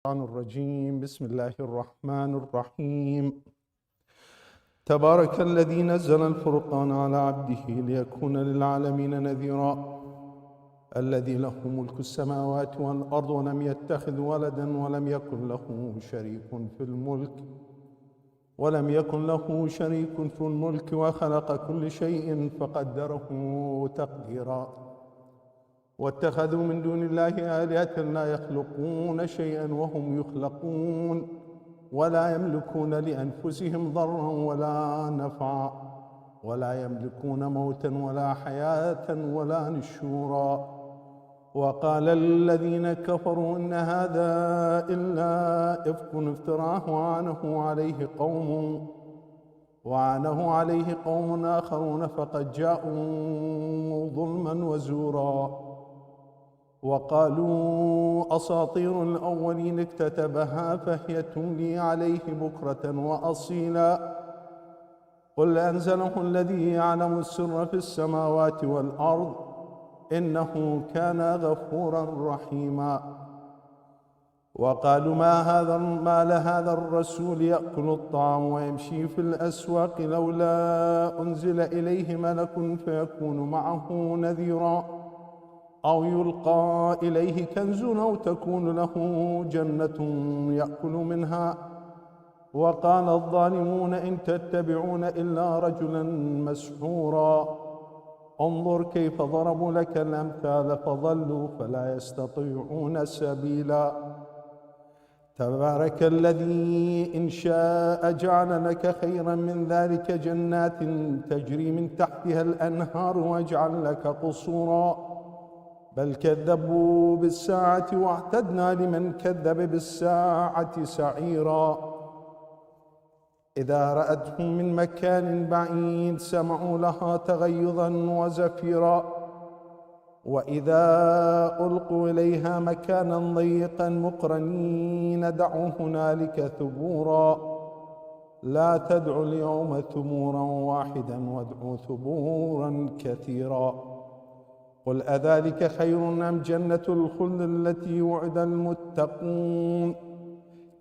الرجيم. بسم الله الرحمن الرحيم. تبارك الذي نزل الفرقان على عبده ليكون للعالمين نذيرا. الذي له ملك السماوات والأرض ولم يتخذ ولدا ولم يكن له شريك في الملك وخلق كل شيء فقدره تقديرا. واتخذوا من دون الله آلهة لا يخلقون شيئا وهم يخلقون ولا يملكون لأنفسهم ضرا ولا نفعا ولا يملكون موتا ولا حياة ولا نشورا. وقال الذين كفروا إن هذا إلا إفك افتراه وعانه عليه قوم آخرون فقد جاءوا ظلما وزورا. وقالوا أساطير الأولين اكتتبها فهي تملي عليه بكرة وأصيلا. قل أنزله الذي يعلم السر في السماوات والأرض إنه كان غفورا رحيما. وقالوا ما لهذا الرسول يأكل الطعام ويمشي في الأسواق لولا أنزل إليه ملك فيكون معه نذيرا أو يلقى إليه كنز أو تكون له جنة يأكل منها. وقال الظالمون إن تتبعون إلا رجلا مسحورا. انظر كيف ضربوا لك الأمثال فضلوا فلا يستطيعون سبيلا. تبارك الذي إن شاء جعل لك خيرا من ذلك جنات تجري من تحتها الأنهار ويجعل لك قصورا. بل كذبوا بالساعة واعتدنا لمن كذب بالساعة سعيرا. إذا رأتهم من مكان بعيد سمعوا لها تغيظا وزفيرا. وإذا ألقوا إليها مكانا ضيقا مقرنين دعوا هنالك ثبورا. لا تدعوا اليوم ثبورا واحدا وادعوا ثبورا كثيرا. قل أذلك خير أم جنة الخلد التي وعد المتقون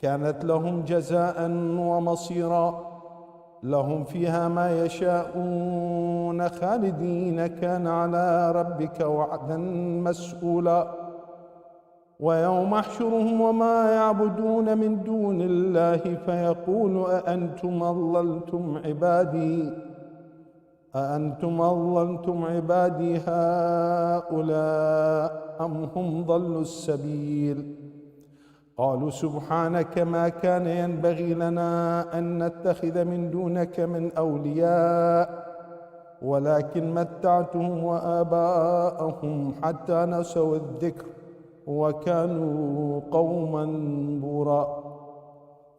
كانت لهم جزاء ومصيرا. لهم فيها ما يشاءون خالدين كان على ربك وعدا مسئولا. ويوم احشرهم وما يعبدون من دون الله فيقول أأنتم أضللتم عبادي هؤلاء أم هم ضلوا السبيل. قالوا سبحانك ما كان ينبغي لنا أن نتخذ من دونك من أولياء ولكن متعتهم وآباءهم حتى نسوا الذكر وكانوا قوما بورا.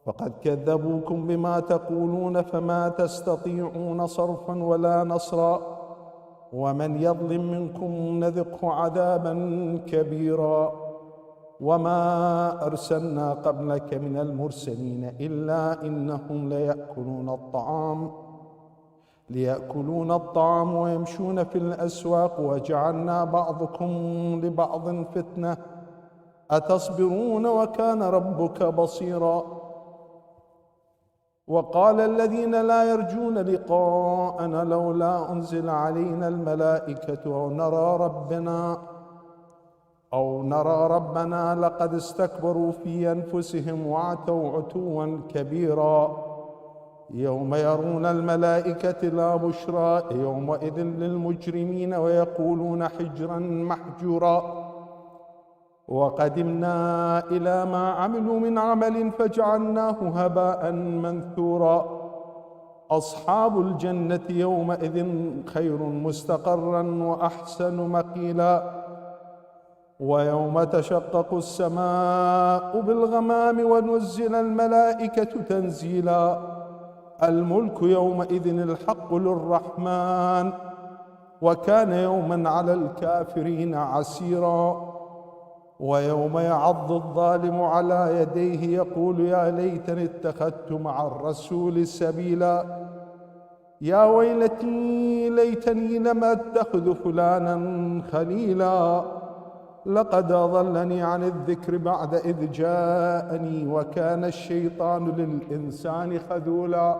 فقد كذبوكم بما تقولون فما تستطيعون صرفا ولا نصرا. ومن يظلم منكم نذقه عذابا كبيرا. وما أرسلنا قبلك من المرسلين إلا إنهم ليأكلون الطعام ويمشون في الأسواق وجعلنا بعضكم لبعض فتنة أتصبرون وكان ربك بصيرا. وقال الذين لا يرجون لقاءنا لولا أنزل علينا الملائكة أو نرى ربنا أو نرى ربنا لقد استكبروا في أنفسهم وعتوا عتوا كبيرا. يوم يرون الملائكة لا بشرى يومئذ للمجرمين ويقولون حجرا محجورا. وقدمنا إلى ما عملوا من عمل فجعلناه هباء منثورا. أصحاب الجنة يومئذ خير مستقرا وأحسن مقيلا. ويوم تشقق السماء بالغمام ونزل الملائكة تنزيلا. الملك يومئذ الحق للرحمن وكان يوما على الكافرين عسيرا. ويوم يعض الظالم على يديه يقول يا ليتني اتخذت مع الرسول سبيلا. يا ويلتي ليتني لم اتخذ فلانا خليلا لقد أضلني عن الذكر بعد إذ جاءني وكان الشيطان للإنسان خذولا.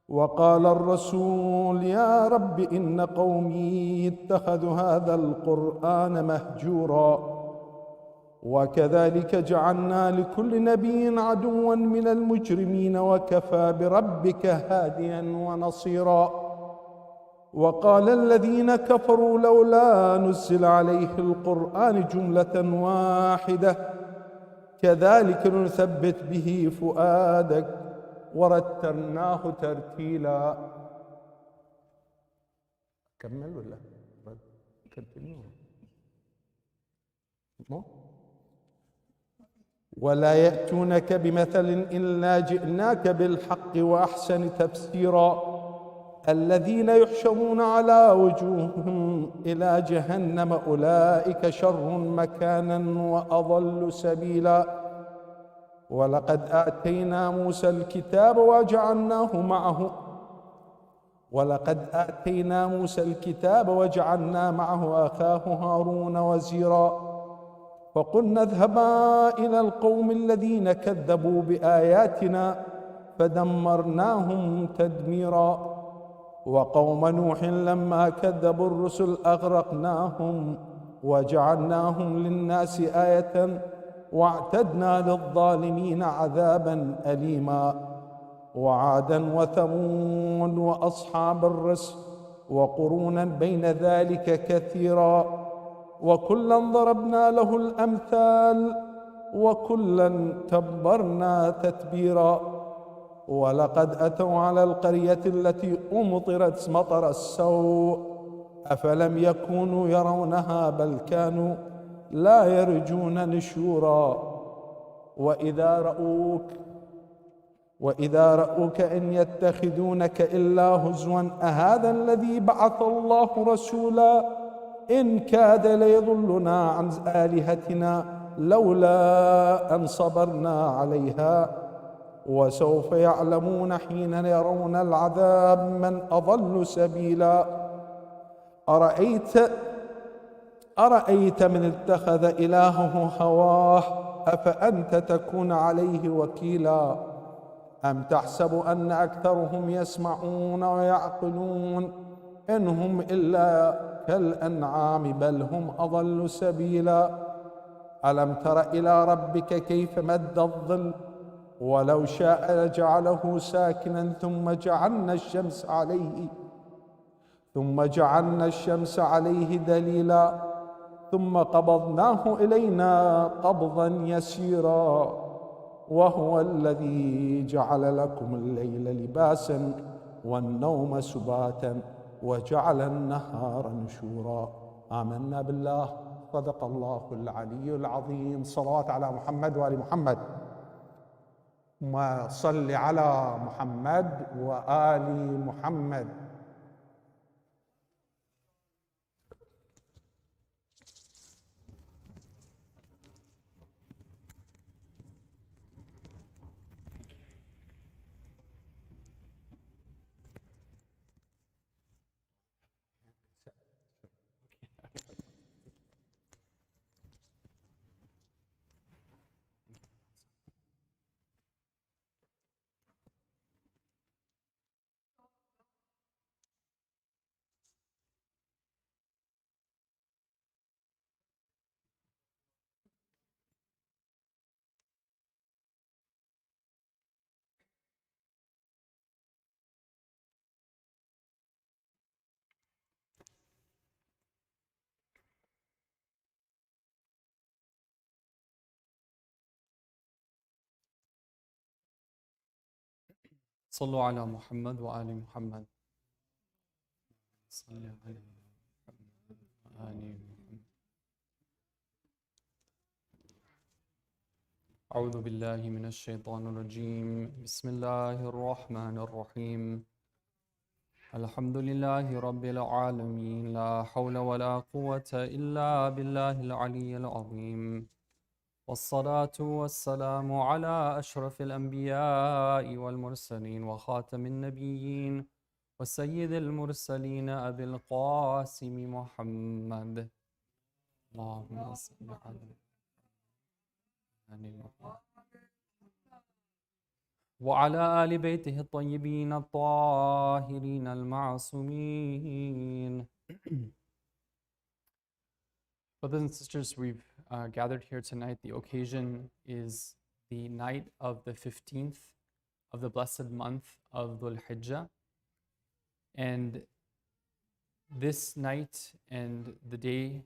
وقال الرسول يا رب إن قومي اتخذوا هذا القرآن مهجورا. وكذلك جعلنا لكل نبي عدوا من المجرمين وكفى بربك هاديا ونصيرا. وقال الذين كفروا لولا نزل عليه القرآن جملة واحدة كذلك نثبت به فؤادك ورتلناه ترتيلا. كمل ولا ولا يأتونك بمثل إلا جئناك بالحق وأحسن تفسيرا. الذين يحشرون على وجوههم إلى جهنم أولئك شر مكانا وأضل سبيلا. ولقد آتينا موسى الكتاب وجعلنا معه أخاه هارون وزيرا. فقلنا اذهبا إلى القوم الذين كذبوا بآياتنا فدمرناهم تدميرا. وقوم نوح لما كذبوا الرسل أغرقناهم وجعلناهم للناس آية واعتدنا للظالمين عذابا أليما. وعادا وثمود وأصحاب الرس وقرونا بين ذلك كثيرا. وكلا ضربنا له الأمثال وكلا تبرنا تتبيرا. ولقد أتوا على القرية التي أمطرت مطر السوء أفلم يكونوا يرونها بل كانوا لا يرجون نشورا. وإذا رأوك إن يتخذونك إلا هزوا أهذا الذي بعث الله رسولا إن كاد ليضلنا عن آلهتنا لولا أن صبرنا عليها. وسوف يعلمون حين يرون العذاب من أضل سبيلا. أرأيت من اتخذ إلهه هواه أفأنت تكون عليه وكيلا. أم تحسب أن أكثرهم يسمعون ويعقلون إن هم إلا كالأنعام بل هم أضل سبيلا. ألم تر إلى ربك كيف مد الظل ولو شاء لجعله ساكنا ثم جعلنا الشمس عليه دليلا ثم قبضناه إلينا قبضا يسيرا. وهو الذي جعل لكم الليل لباسا والنوم سباتا وجعل النهار نشورا. آمنا بالله. صدق الله العلي العظيم. صلوات على محمد وآل محمد. صل على محمد وآل محمد. صلوا على محمد وآل محمد. صل على محمد وآل محمد. أعوذ بالله من الشيطان الرجيم. بسم الله الرحمن الرحيم. الحمد لله رب العالمين. لا حول ولا قوة إلا بالله العلي العظيم. والصلاة والسلام على أشرف الأنبياء والمرسلين وخاتم النبيين وسيد المرسلين أبي القاسم محمد. اللهم صل على وعلى آل بيته الطيبين الطاهرين المعصومين. Brothers and sisters, we've gathered here tonight. The occasion is the night of the 15th of the blessed month of Dhul Hijjah. And this night and the day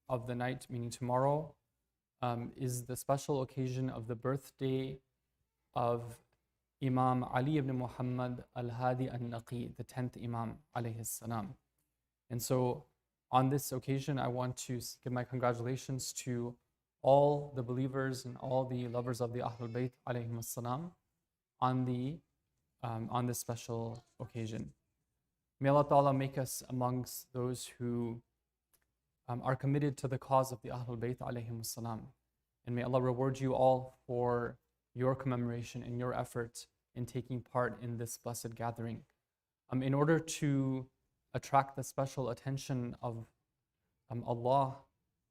of the night, meaning tomorrow, is the special occasion of the birthday of Imam Ali ibn Muhammad al-Hadi al-Naqi, the 10th Imam alayhi salam. And so on this occasion, I want to give my congratulations to all the believers and all the lovers of the Ahlul Bayt alayhim salam on this special occasion. May Allah Ta'ala make us amongst those who are committed to the cause of the Ahlul Bayt alayhim salam. And may Allah reward you all for your commemoration and your effort in taking part in this blessed gathering. In order to attract the special attention of Allah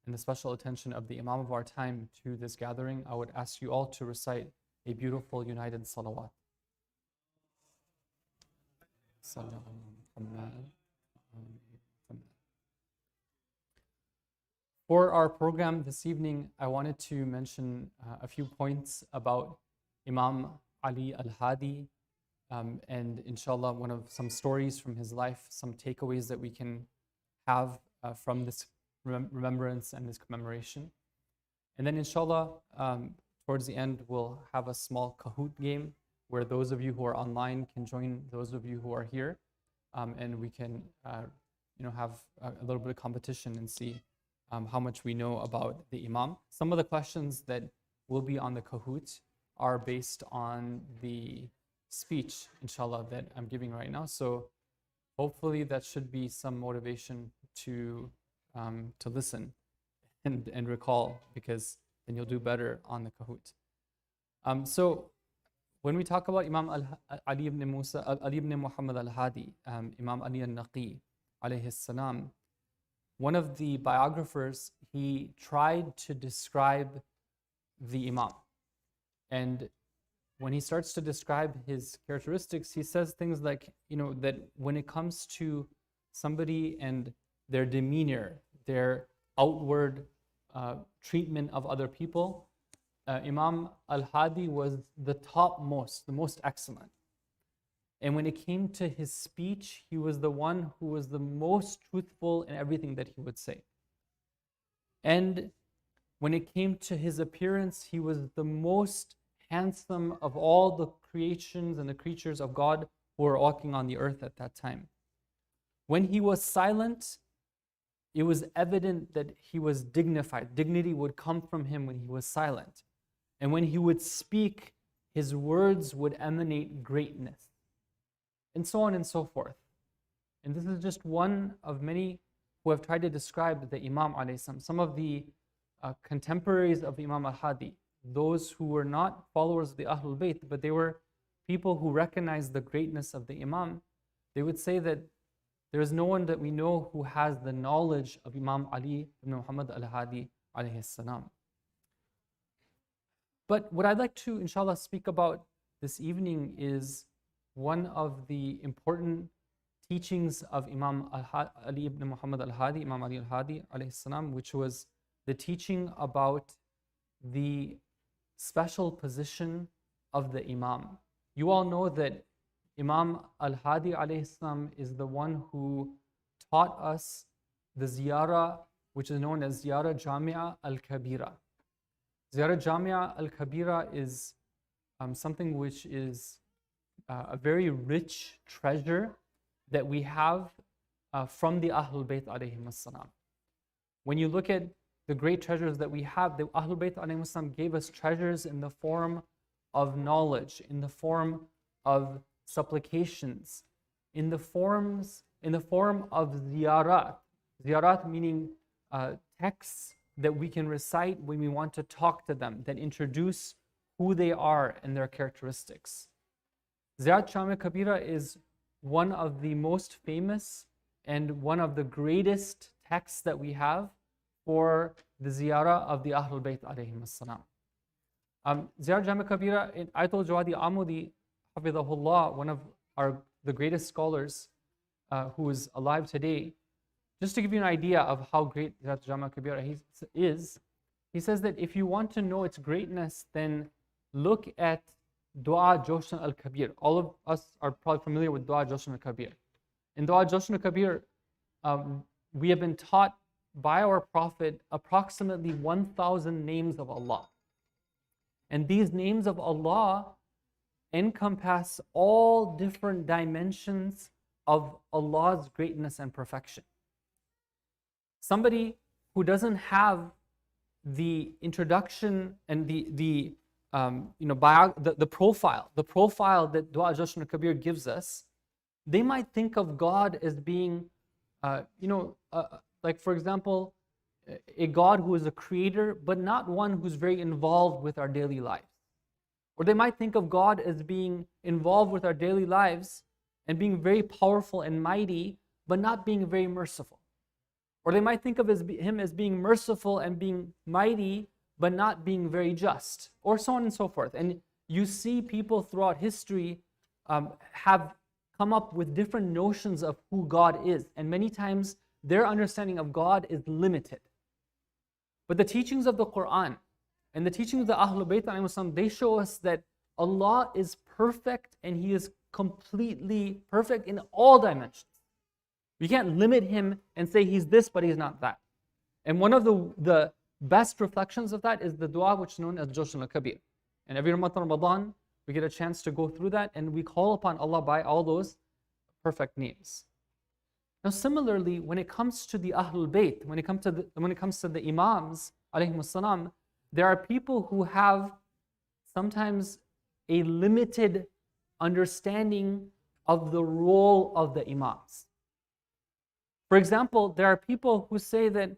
and the special attention of the Imam of our time to this gathering, I would ask you all to recite a beautiful united salawat. For our program this evening, I wanted to mention a few points about Imam Ali al-Hadi, and inshallah some stories from his life, some takeaways that we can have from this remembrance and this commemoration. And then inshallah, towards the end, we'll have a small Kahoot game where those of you who are online can join those of you who are here, and we can have a little bit of competition and see how much we know about the Imam. Some of the questions that will be on the Kahoot are based on the speech, inshallah, that I'm giving right now. So hopefully that should be some motivation to listen and recall, because then you'll do better on the Kahoot. So when we talk about Imam Ali ibn Muhammad al-Hadi, Imam Ali al-Naqi alayhi salam, one of the biographers, he tried to describe the Imam. And when he starts to describe his characteristics, he says things like, that when it comes to somebody and their demeanor, their outward treatment of other people, Imam al-Hadi was the topmost, the most excellent. And when it came to his speech, he was the one who was the most truthful in everything that he would say. And when it came to his appearance, he was the most handsome of all the creations and the creatures of God who were walking on the earth at that time. When he was silent, it was evident that he was dignified. Dignity would come from him when he was silent. And when he would speak, his words would emanate greatness. And so on and so forth. And this is just one of many who have tried to describe the Imam alayhi salam. Some of the contemporaries of Imam al-Hadi, those who were not followers of the Ahlul Bayt, but they were people who recognized the greatness of the Imam, they would say that there is no one that we know who has the knowledge of Imam Ali ibn Muhammad al-Hadi alayhi salam. But what I'd like to, inshallah, speak about this evening is one of the important teachings of Imam Ali ibn Muhammad al-Hadi, Imam Ali al-Hadi alayhi salam, which was the teaching about the special position of the Imam. You all know that Imam al-Hadi alayhi salam is the one who taught us the ziyarah, which is known as Ziyarah Jamia al-Kabira. Ziyarah Jamia al-Kabira is something which is a very rich treasure that we have from the Ahlul Bayt alayhim as-salam. When you look at the great treasures that we have, the Ahlul Bayt alayhim as-salam gave us treasures in the form of knowledge, in the form of supplications, in the form of ziyarat. Ziyarat meaning texts that we can recite when we want to talk to them, that introduce who they are and their characteristics. Ziyarat Sham Kabira is one of the most famous and one of the greatest texts that we have for the ziyarah of the Ahlul Bayt alayhim as-salam. Ziyarat Sham Kabira, Ayatul Jawadi Amudi, Hafidahullah, one of the greatest scholars who is alive today, just to give you an idea of how great Ziyarat Sham Kabira is, he says that if you want to know its greatness, then look at Dua Joshan al-Kabir. All of us are probably familiar with Dua Joshan al-Kabir. In Dua Joshan al-Kabir, we have been taught by our Prophet approximately 1,000 names of Allah. And these names of Allah encompass all different dimensions of Allah's greatness and perfection. Somebody who doesn't have the introduction and the profile that Dua Joshan al-Kabir gives us, they might think of God as being, like for example, a God who is a creator, but not one who's very involved with our daily lives. Or they might think of God as being involved with our daily lives and being very powerful and mighty, but not being very merciful. Or they might think of him as being merciful and being mighty, but not being very just, or so on and so forth. And you see people throughout history have come up with different notions of who God is. And many times their understanding of God is limited. But the teachings of the Quran and the teachings of the Ahlul Bayt, they show us that Allah is perfect and He is completely perfect in all dimensions. We can't limit Him and say He's this, but He's not that. And one of the best reflections of that is the dua which is known as Joshan al-Kabir. And every Ramadan, we get a chance to go through that and we call upon Allah by all those perfect names. Now similarly, when it comes to the Ahlul Bayt, when it comes to the Imams, alayhimus salam, there are people who have sometimes a limited understanding of the role of the Imams. For example, there are people who say that,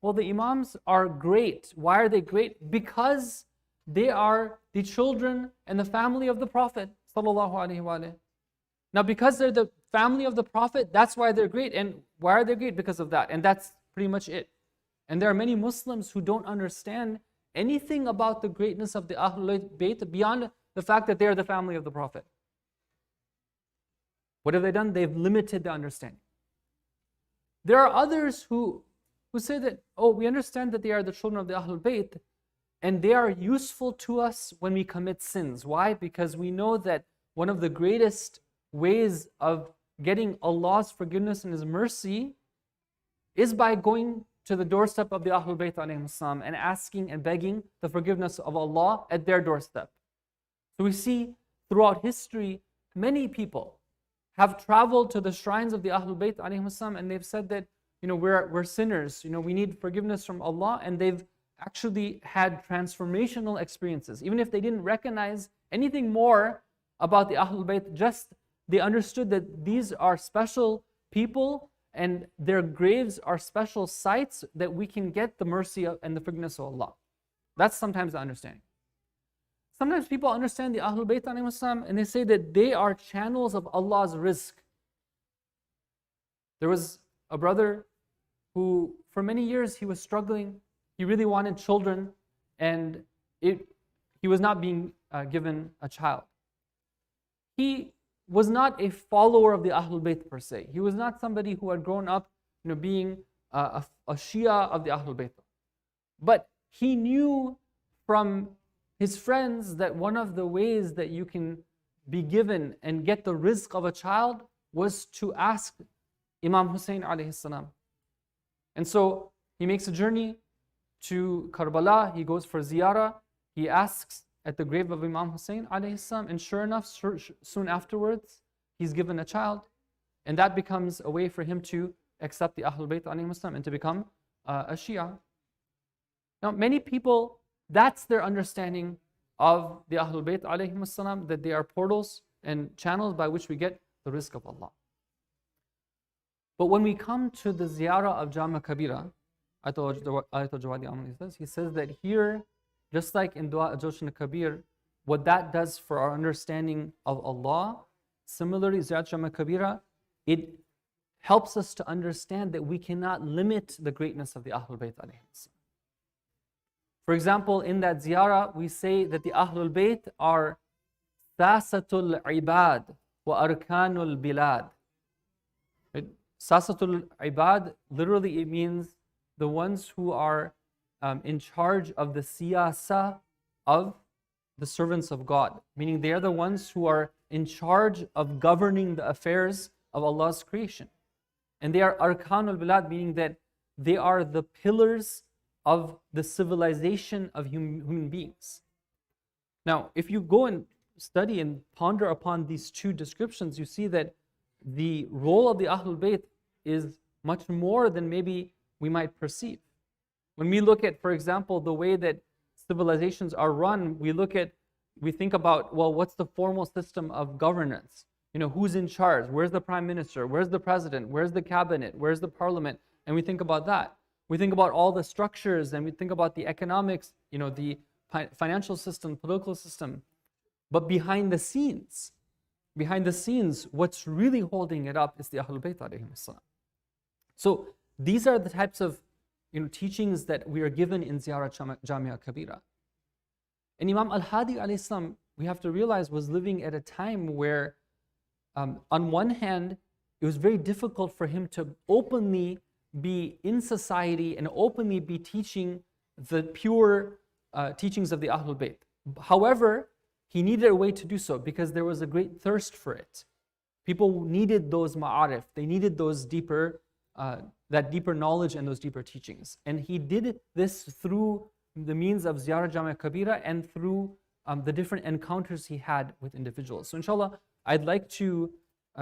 well, the Imams are great. Why are they great? Because they are the children and the family of the Prophet sallallahu alaihi wasallam. Now, because they're the family of the Prophet, that's why they're great. And why are they great? Because of that. And that's pretty much it. And there are many Muslims who don't understand anything about the greatness of the Ahlul Bayt beyond the fact that they are the family of the Prophet. What have they done? They've limited the understanding. There are others who say that, oh, we understand that they are the children of the Ahlul Bayt, and they are useful to us when we commit sins. Why? Because we know that one of the greatest ways of getting Allah's forgiveness and His mercy is by going to the doorstep of the Ahlul Bayt and asking and begging the forgiveness of Allah at their doorstep. So we see throughout history, many people have traveled to the shrines of the Ahlul Bayt and they've said that, we're sinners, we need forgiveness from Allah, and they've actually had transformational experiences. Even if they didn't recognize anything more about the Ahlul Bayt, just they understood that these are special people and their graves are special sites that we can get the mercy and the forgiveness of Allah. That's sometimes the understanding. Sometimes people understand the Ahlul Bayt and they say that they are channels of Allah's rizq. There was a brother who, for many years, he was struggling. He really wanted children, and he was not being given a child. He was not a follower of the Ahlul Bayt per se. He was not somebody who had grown up being a Shia of the Ahlul Bayt. But he knew from his friends that one of the ways that you can be given and get the rizq of a child was to ask Imam Hussein alayhi salam. And so he makes a journey to Karbala, he goes for ziyarah, he asks at the grave of Imam Hussein alayhi salam, and sure enough, soon afterwards, he's given a child, and that becomes a way for him to accept the Ahlul Bayt alayhi salam and to become a Shia. Now, many people, that's their understanding of the Ahlul Bayt alayhi salam, that they are portals and channels by which we get the rizq of Allah. But when we come to the ziyarah of Jama Kabira, Ayatul Jawadi Amali says, he says that here, just like in Dua Joshan Kabir, what that does for our understanding of Allah, similarly, Ziyarat Jama Kabira, it helps us to understand that we cannot limit the greatness of the Ahlul Bayt alayhim salam. For example, in that ziyarah, we say that the Ahlul Bayt are Sasatul Ibad wa Arkanul Bilad. Sasatul Ibad, literally it means the ones who are in charge of the siyasa of the servants of God. Meaning they are the ones who are in charge of governing the affairs of Allah's creation. And they are Arkanul Bilad, meaning that they are the pillars of the civilization of human beings. Now, if you go and study and ponder upon these two descriptions, you see that the role of the Ahlul Bayt is much more than maybe we might perceive. When we look at, for example, the way that civilizations are run, we think about, well, what's the formal system of governance? You know, who's in charge? Where's the prime minister? Where's the president? Where's the cabinet? Where's the parliament? And we think about that. We think about all the structures, and we think about the economics, you know, the financial system, political system. But behind the scenes, what's really holding it up is the Ahlul Bayt alayhim salam. So these are the types of teachings that we are given in Ziyarat Jamia Kabira. And Imam al-Hadi alayhi salam, we have to realize, was living at a time where on one hand, it was very difficult for him to openly be in society and openly be teaching the pure teachings of the Ahlul Bayt. However, he needed a way to do so because there was a great thirst for it. People needed those ma'arif, they needed those deeper, that deeper knowledge and those deeper teachings. And he did this through the means of Ziyarah Jamia Kabira and through the different encounters he had with individuals. So inshallah, I'd like to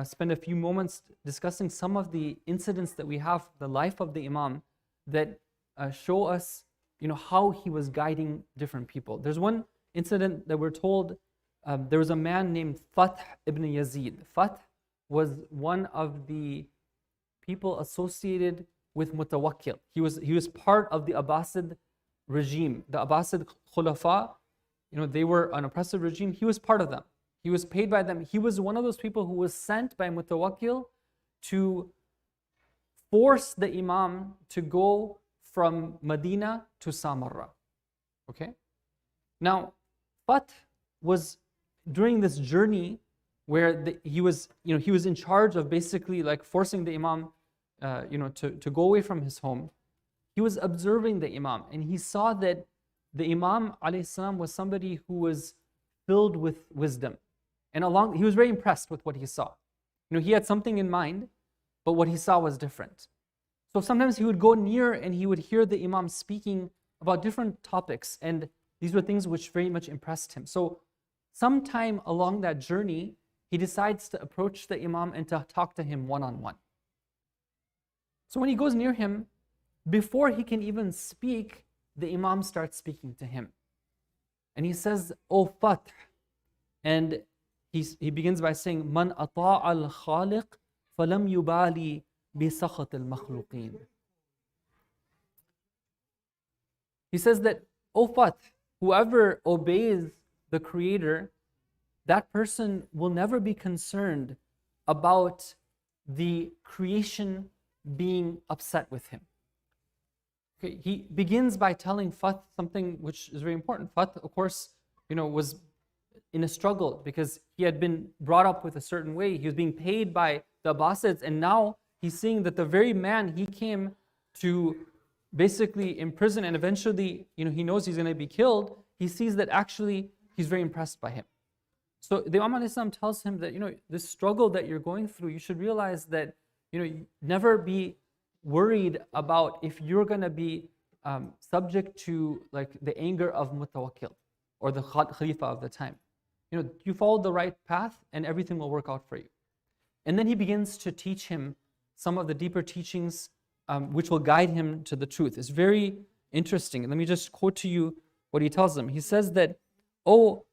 spend a few moments discussing some of the incidents that we have, the life of the Imam, that show us how he was guiding different people. There's one incident that we're told, there was a man named Fath ibn Yazid. Fath was one of the people associated with Mutawakkil. He was part of the Abbasid regime. The Abbasid Khulafa, they were an oppressive regime. He was part of them. He was paid by them. He was one of those people who was sent by Mutawakkil to force the Imam to go from Medina to Samarra. Okay? Now, Fath was during this journey where he was in charge of basically like forcing the Imam to go away from his home. He was observing the Imam, and he saw that the Imam alayhi salam was somebody who was filled with wisdom. And he was very impressed with what he saw. He had something in mind, but what he saw was different. So sometimes he would go near and he would hear the Imam speaking about different topics, and these were things which very much impressed him. So sometime along that journey, he decides to approach the Imam and to talk to him one-on-one. So when he goes near him, before he can even speak, the Imam starts speaking to him. And he says, "O Fath," and he begins by saying, "Man ata'a al-khaliq falam yubali bi sakhat al-makhluqin." He says that, "O Fath, whoever obeys the Creator, that person will never be concerned about the creation being upset with him." Okay, he begins by telling Fath something which is very important. Fath, of course, was in a struggle because he had been brought up with a certain way. He was being paid by the Abbasids, and now he's seeing that the very man he came to basically imprison and eventually, he knows he's going to be killed. He sees that actually he's very impressed by him. So the Imam ﷺ tells him that, this struggle that you're going through, you should realize that, never be worried about if you're going to be subject to like the anger of Mutawakkil, or the Khalifa of the time. You follow the right path and everything will work out for you. And then he begins to teach him some of the deeper teachings which will guide him to the truth. It's very interesting. Let me just quote to you what he tells him. He says that, "Oh,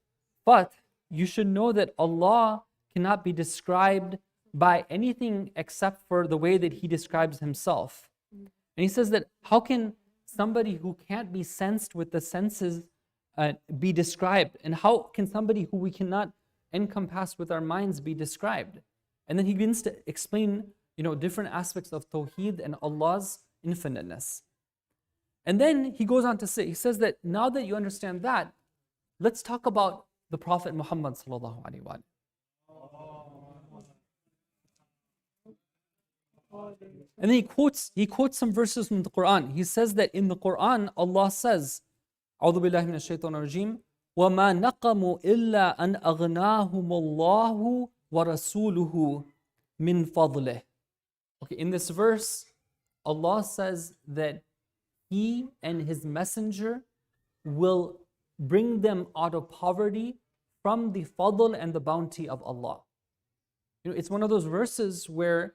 but you should know that Allah cannot be described by anything except for the way that he describes himself." And he says that how can somebody who can't be sensed with the senses be described? And how can somebody who we cannot encompass with our minds be described? And then he begins to explain, different aspects of Tawheed and Allah's infiniteness. And then he goes on to say, he says that now that you understand that, let's talk about the Prophet Muhammad sallallahu alaihi wasallam. And then he quotes some verses from the Quran. He says that in the Quran, Allah says, "A'udhu billahi minash shaitanir rajim, وَمَا نَقَمُوا إِلَّا أَنْ أَغْنَاهُمُ اللَّهُ وَرَسُولُهُ مِنْ فَضْلِهِ." Okay, in this verse, Allah says that He and His Messenger will bring them out of poverty from the fadl and the bounty of Allah. It's one of those verses where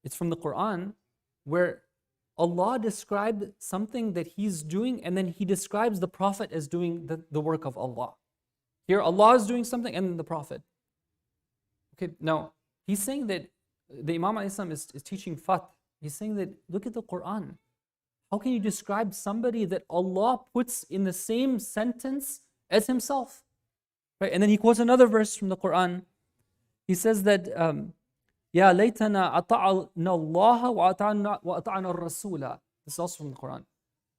it's from the Quran, where Allah described something that He's doing, and then He describes the Prophet as doing the work of Allah. Here, Allah is doing something, and then the Prophet. Okay, now, he's saying that the Imam al-Islam is teaching fath. He's saying that, look at the Quran. How can you describe somebody that Allah puts in the same sentence as Himself? Right? And then he quotes another verse from the Quran. He says that, "Ya laytana ata'na Allah wa ata'na ar-rasula." This is also from the Quran.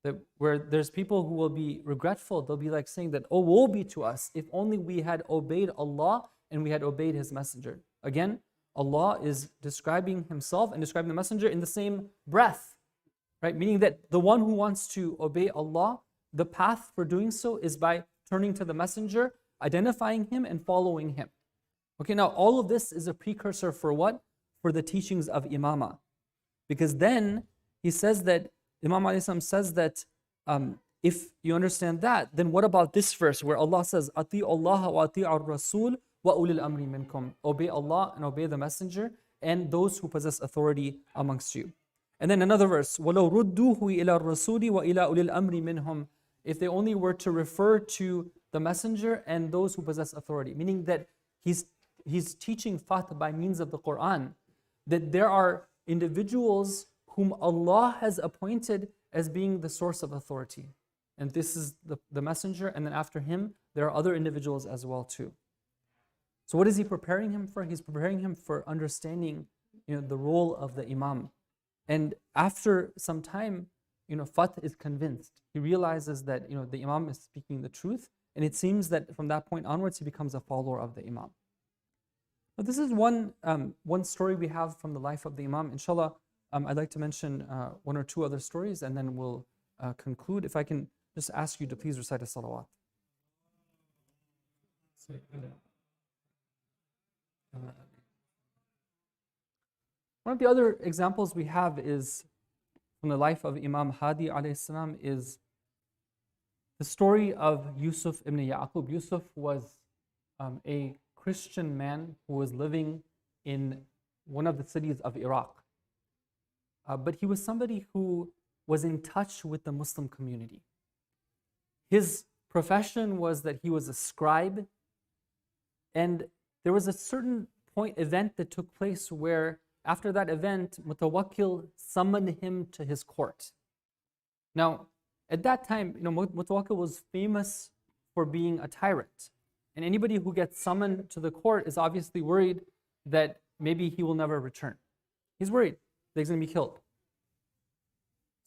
That where there's people who will be regretful. They'll be like saying that, "Oh, woe be to us if only we had obeyed Allah and we had obeyed His Messenger." Again, Allah is describing Himself and describing the Messenger in the same breath. Right? Meaning that the one who wants to obey Allah, the path for doing so is by turning to the Messenger, identifying him and following him. Okay, now all of this is a precursor for what? For the teachings of Imamah. Because then he says that, Imam al-Islam says that if you understand that, then what about this verse where Allah says, "Ati'u Allah wa ati'u ar-Rasul wa ulil amri minkum." Obey Allah and obey the Messenger and those who possess authority amongst you. And then another verse, وَلَوْ رُدُّوهُ إِلَى الرَّسُولِ وَإِلَى أُولِي الْأَمْرِ مِنْهُمْ. If they only were to refer to the Messenger and those who possess authority. Meaning that he's teaching fath by means of the Quran, that there are individuals whom Allah has appointed as being the source of authority. And this is the Messenger, and then after him, there are other individuals as well too. So what is he preparing him for? He's preparing him for understanding the role of the Imam. And after some time, Fath is convinced. He realizes that the Imam is speaking the truth, and it seems that from that point onwards, he becomes a follower of the Imam. Now, this is one story we have from the life of the Imam. Inshallah, I'd like to mention one or two other stories, and then we'll conclude. If I can just ask you to please recite a salawat. One of the other examples we have is from the life of Imam Hadi alayhi salam is the story of Yusuf ibn Yaqub. Yusuf was a Christian man who was living in one of the cities of Iraq. But he was somebody who was in touch with the Muslim community. His profession was that he was a scribe, and there was a certain event that took place where after that event, Mutawakkil summoned him to his court. Now, at that time, Mutawakkil was famous for being a tyrant. And anybody who gets summoned to the court is obviously worried that maybe he will never return. He's worried that he's going to be killed.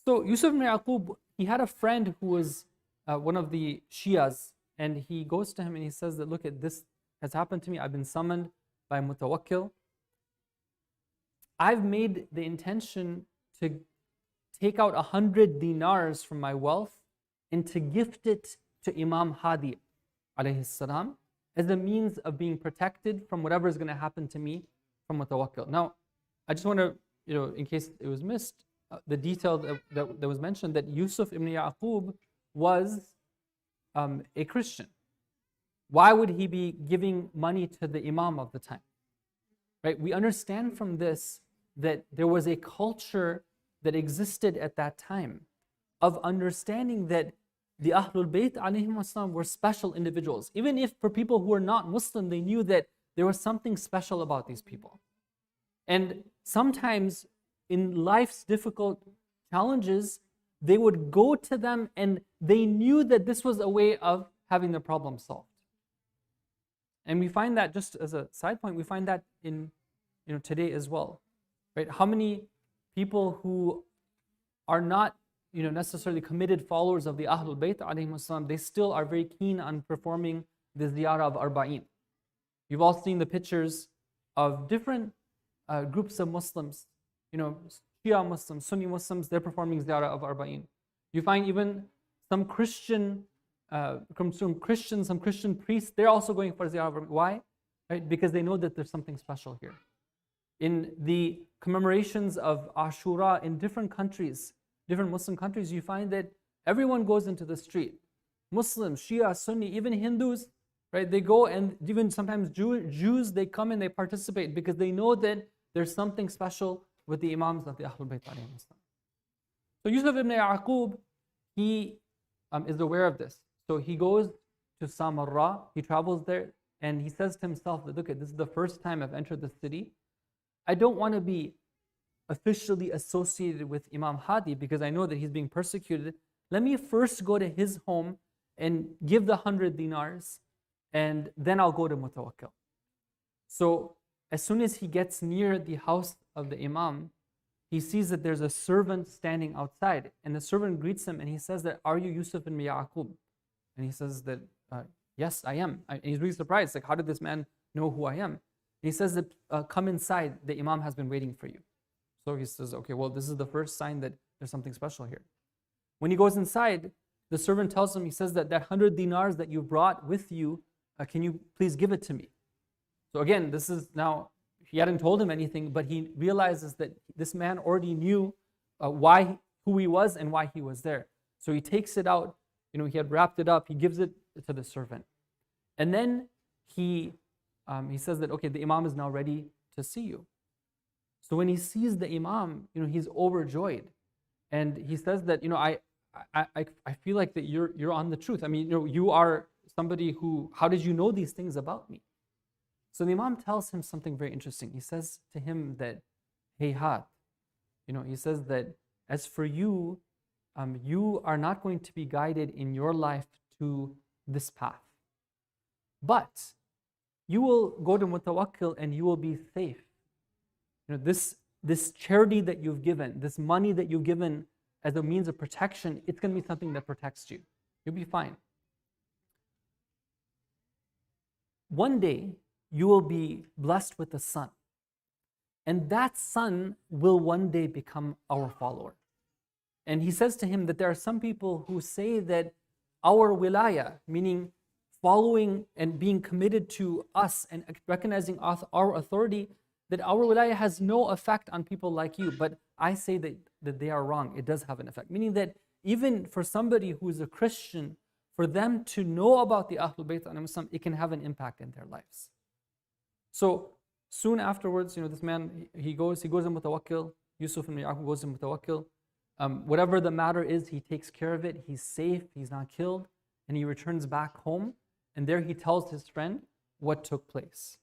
So Yusuf ibn Yaqub, he had a friend who was one of the Shias, and he goes to him and he says that, look, this has happened to me. I've been summoned by Mutawakkil. I've made the intention to take out 100 dinars from my wealth and to gift it to Imam Hadi alayhi salam as a means of being protected from whatever is going to happen to me from Mutawakkil. Now, I just want to, in case it was missed, the detail that was mentioned, that Yusuf ibn Yaqub was a Christian. Why would he be giving money to the Imam of the time? Right? We understand from this that there was a culture that existed at that time of understanding that the Ahlul Bayt alayhim wasalam were special individuals. Even if for people who were not Muslim, they knew that there was something special about these people. And sometimes in life's difficult challenges, they would go to them and they knew that this was a way of having the problem solved. And we find that, just as a side point, we find that in today as well. Right? How many people who are not necessarily committed followers of the Ahlul Bayt alayhim wasalam, they still are very keen on performing the ziyarah of Arba'in. You've all seen the pictures of different groups of Muslims, Shia Muslims, Sunni Muslims, they're performing ziyarah of Arba'in. You find even some Christian priests, they're also going for ziyarah of Arba'in. Why? Right? Because they know that there's something special here. In the commemorations of Ashura in different countries, different Muslim countries, you find that everyone goes into the street. Muslims, Shia, Sunni, even Hindus, right? They go, and even sometimes Jews, they come and they participate because they know that there's something special with the Imams of the Ahlul Bayt. So Yusuf ibn Yaqub, he is aware of this. So he goes to Samarra, he travels there, and he says to himself, look, this is the first time I've entered the city. I don't want to be officially associated with Imam Hadi because I know that he's being persecuted. Let me first go to his home and give the 100 dinars, and then I'll go to Mutawakkil. So as soon as he gets near the house of the Imam, he sees that there's a servant standing outside, and the servant greets him and he says that, are you Yusuf ibn Yaqub? And he says that, yes, I am. And he's really surprised, like, how did this man know who I am? And he says that, come inside, the Imam has been waiting for you. So he says, okay, well, this is the first sign that there's something special here. When he goes inside, the servant tells him, he says that 100 dinars that you brought with you, can you please give it to me? So again, this is now, he hadn't told him anything, but he realizes that this man already knew who he was and why he was there. So he takes it out, he had wrapped it up, he gives it to the servant. And then he says that, okay, the Imam is now ready to see you. So when he sees the Imam, he's overjoyed. And he says that, I feel like that you're on the truth. I mean, you are somebody who, how did you know these things about me? So the Imam tells him something very interesting. He says to him that, Hayhat, he says that as for you, you are not going to be guided in your life to this path. But you will go to Mutawakkil and you will be safe. This charity that you've given, this money that you've given as a means of protection, it's going to be something that protects you. You'll be fine. One day, you will be blessed with a son. And that son will one day become our follower. And he says to him that there are some people who say that our wilaya, meaning following and being committed to us and recognizing our authority, that our wilaya has no effect on people like you. But I say that they are wrong. It does have an effect. Meaning that even for somebody who is a Christian, for them to know about the Ahlul Bayt, it can have an impact in their lives. So soon afterwards, this man, he goes in Mutawakkil. Yusuf ibn Yaqub goes in Mutawakkil. Whatever the matter is, he takes care of it. He's safe. He's not killed. And he returns back home. And there he tells his friend what took place.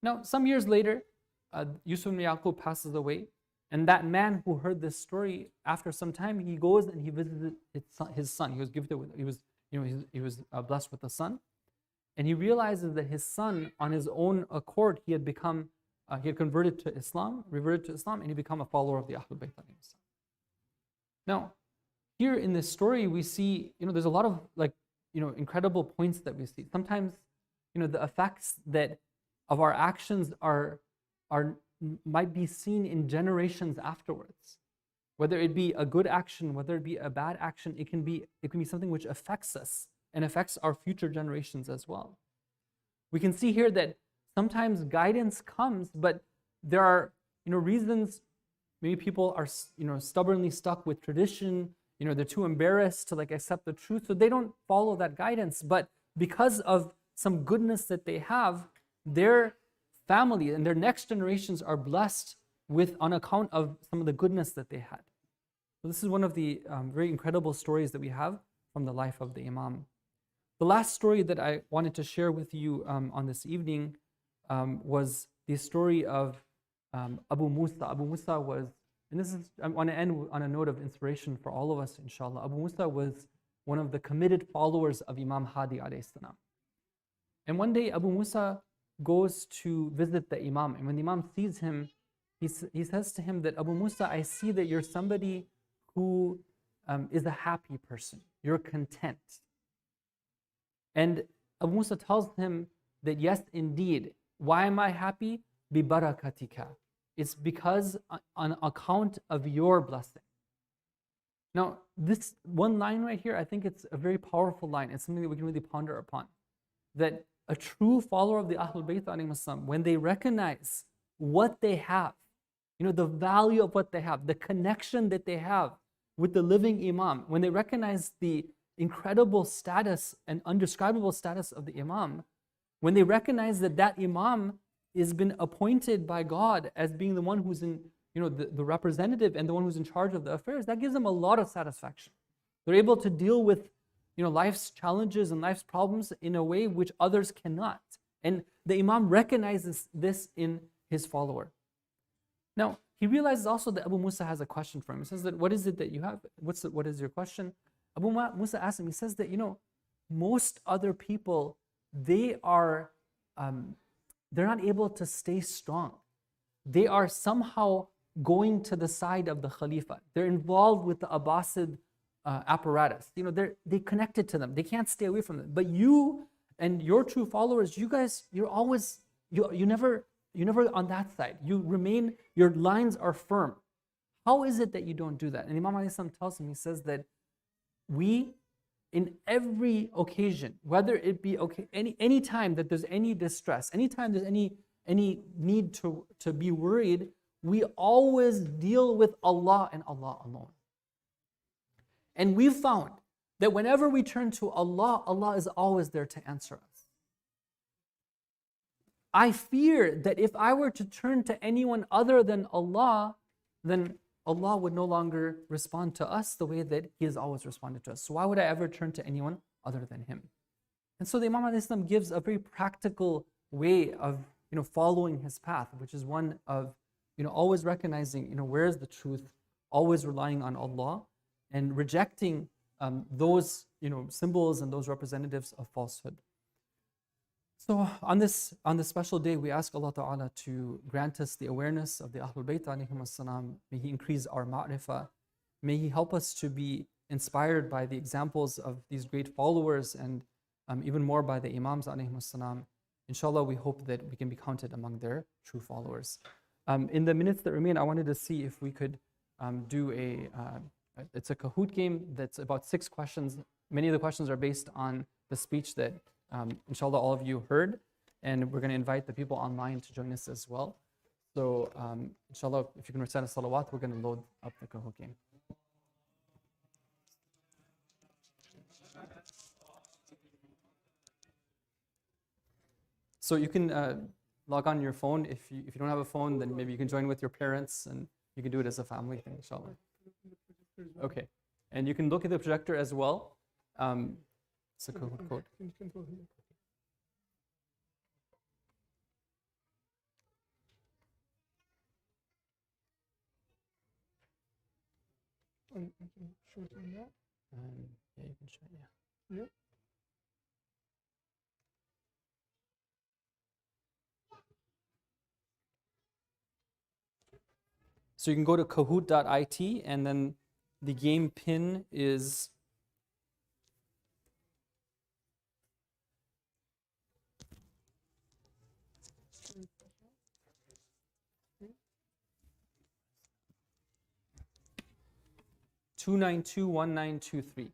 Now, some years later, Yusuf ibn Yaqub passes away. And that man who heard this story, after some time, he goes and he visited his son. He was gifted with, he was blessed with a son. And he realizes that his son, on his own accord, he had converted to Islam, reverted to Islam, and he became a follower of the Ahlul Bayt. Now, here in this story, we see, there's a lot of incredible points that we see. Sometimes, the effects of our actions might be seen in generations afterwards. Whether it be a good action, whether it be a bad action, it can be something which affects us and affects our future generations as well. We can see here that sometimes guidance comes, but there are reasons. Maybe people are stubbornly stuck with tradition. They're too embarrassed to accept the truth, so they don't follow that guidance. But because of some goodness that they have, their family and their next generations are blessed with on account of some of the goodness that they had. So this is one of the very incredible stories that we have from the life of the Imam. The last story that I wanted to share with you on this evening was the story of Abu Musa. Abu Musa was, and this is, I want to end on a note of inspiration for all of us, inshallah. Abu Musa was one of the committed followers of Imam Hadi alayhi salam. And one day Abu Musa goes to visit the Imam, and when the Imam sees him, he says to him that, Abu Musa, I see that you're somebody who is a happy person. You're content. And Abu Musa tells him that, yes, indeed. Why am I happy? Bibarakatika. It's because on account of your blessing. Now, this one line right here, I think it's a very powerful line. It's something that we can really ponder upon. That a true follower of the Ahlul Bayt, when they recognize what they have, the value of what they have, the connection that they have with the living Imam, when they recognize the incredible status and undescribable status of the Imam, when they recognize that that Imam has been appointed by God as being the one who's in, the representative and the one who's in charge of the affairs, that gives them a lot of satisfaction. They're able to deal with, life's challenges and life's problems in a way which others cannot. And the Imam recognizes this in his follower. Now, he realizes also that Abu Musa has a question for him. He says that, what is it that you have? What is your question? Abu Musa asks him, he says that, most other people, they're not able to stay strong. They are somehow going to the side of the Khalifa. They're involved with the Abbasid apparatus. They connected to them. They can't stay away from them. But you and your true followers, you guys, you're never on that side. You remain, your lines are firm. How is it that you don't do that? And Imam alayhi salam tells him, he says that we, in every occasion, whether it be any time that there's any distress, anytime there's any need to be worried, we always deal with Allah and Allah alone. And we've found that whenever we turn to Allah, Allah is always there to answer us. I fear that if I were to turn to anyone other than Allah, then Allah would no longer respond to us the way that He has always responded to us. So why would I ever turn to anyone other than Him? And so the Imam al-Islam gives a very practical way of following his path, which is one of always recognizing where is the truth, always relying on Allah, and rejecting those symbols and those representatives of falsehood. So on this special day, we ask Allah Ta'ala to grant us the awareness of the Ahlul Bayt alayhim as-salam. May He increase our ma'rifah. May He help us to be inspired by the examples of these great followers and even more by the Imams alayhim as-salam. Inshallah, we hope that we can be counted among their true followers. In the minutes that remain, I wanted to see if we could do it's a Kahoot game that's about 6 questions. Many of the questions are based on the speech that inshallah all of you heard, and we're going to invite the people online to join us as well. So inshallah, if you can recite a salawat, we're going to load up the Kahoot game. So you can log on your phone. If you don't have a phone, then maybe you can join with your parents, and you can do it as a family thing, inshallah. Okay, and you can look at the projector as well. It's a Kahoot code. I can show it on that. Yeah, you can show it, yeah. Yep. So you can go to kahoot.it, and then the game pin is 2921923.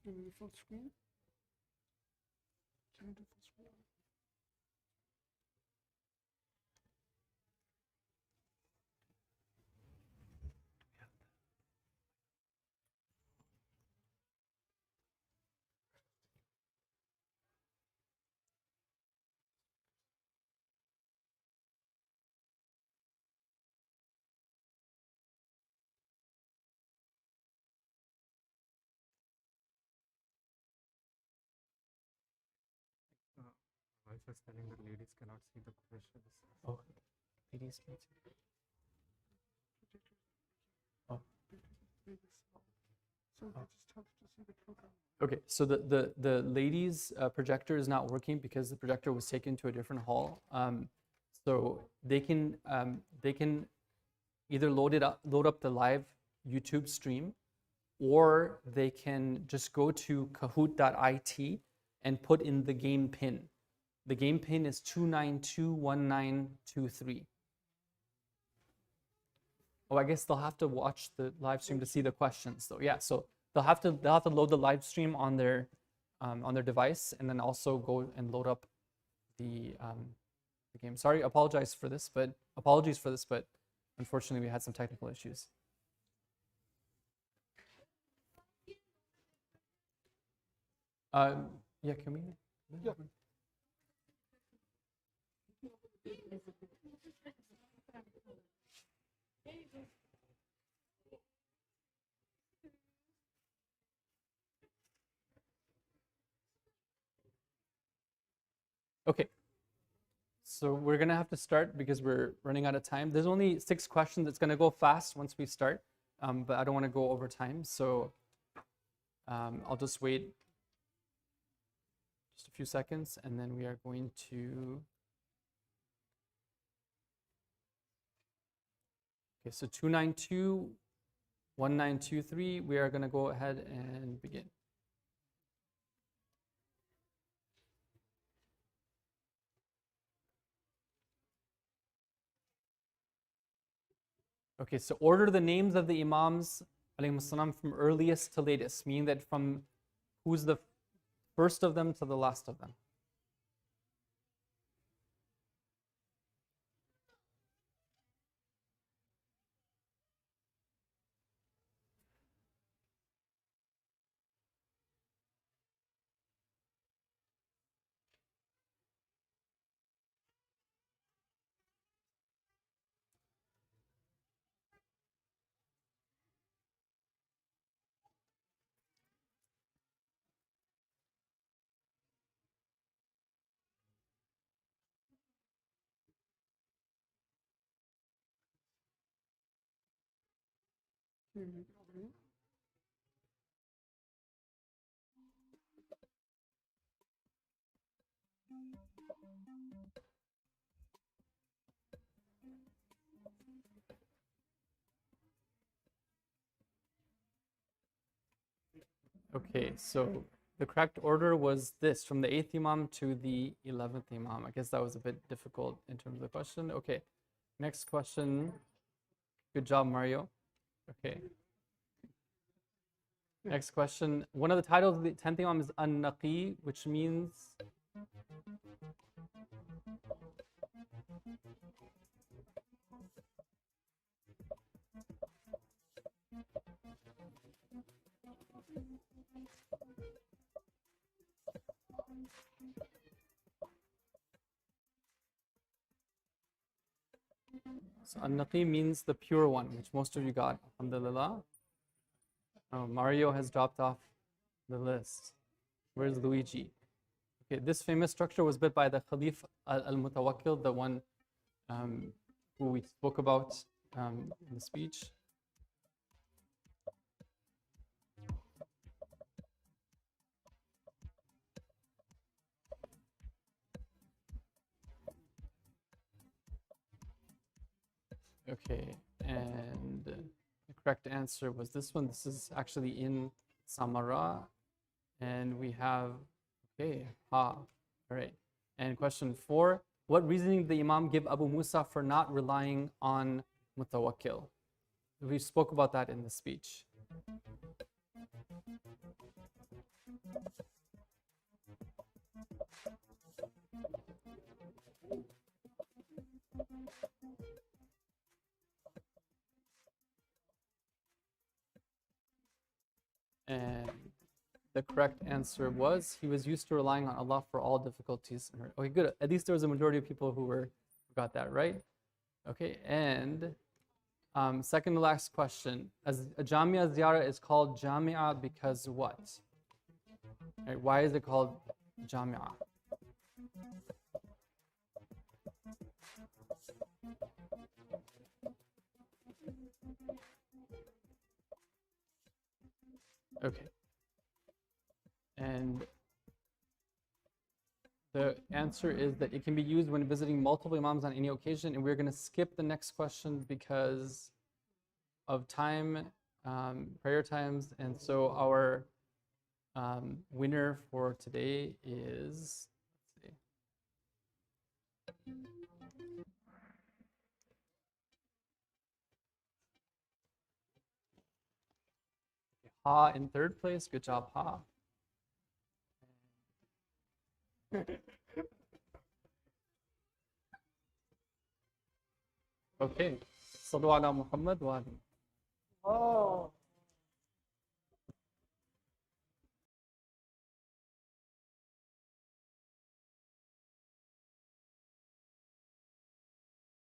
Give me the full screen. Can I do full screen? just telling that ladies cannot see the questions. Oh, ladies. Oh. So they just have to see the program. Okay, so the ladies' projector is not working because the projector was taken to a different hall. So they can either load up the live YouTube stream, or they can just go to kahoot.it and put in the game pin. The game pin is 2921923. Oh, I guess they'll have to watch the live stream to see the questions, though. Yeah, so they'll have to load the live stream on their device, and then also go and load up the game. Sorry, apologies for this, but unfortunately we had some technical issues. Yeah, can we? Yeah. Okay. So we're gonna have to start because we're running out of time. There's only 6 questions. It's gonna go fast once we start, but I don't want to go over time. So I'll just wait just a few seconds, and then we are going to. Okay, so 2921923. We are gonna go ahead and begin. Okay, so order the names of the Imams alayhim salam from earliest to latest, meaning that from who's the first of them to the last of them. Can you make it over here? Okay, so the correct order was this, from the 8th Imam to the 11th Imam. I guess that was a bit difficult in terms of the question. Okay, next question. Good job, Mario. Okay. Next question. One of the titles of the 10th Imam is al-Naqi, which means so al-Naqi means the pure one, which most of you got, alhamdulillah. Oh, Mario has dropped off the list. Where's Luigi? Okay, this famous structure was built by the Khalif al-Mutawakkil, the one who we spoke about in the speech. Okay, and the correct answer was this one. This is actually in Samara, and we have, okay, all right. And question 4, what reasoning did the Imam give Abu Musa for not relying on Mutawakkil? We spoke about that in the speech. And the correct answer was he was used to relying on Allah for all difficulties. Okay, good. At least there was a majority of people who got that right. Okay, and second to last question. As a Jamia Ziyara is called Jamia because what? Right, why is it called Jamia? Okay. And the answer is that it can be used when visiting multiple imams on any occasion, and we're going to skip the next question because of time, prayer times, and so our winner for today is, let's see. Ha in third place. Good job, Ha. Okay. Sallu ala Muhammad wa ali. Oh.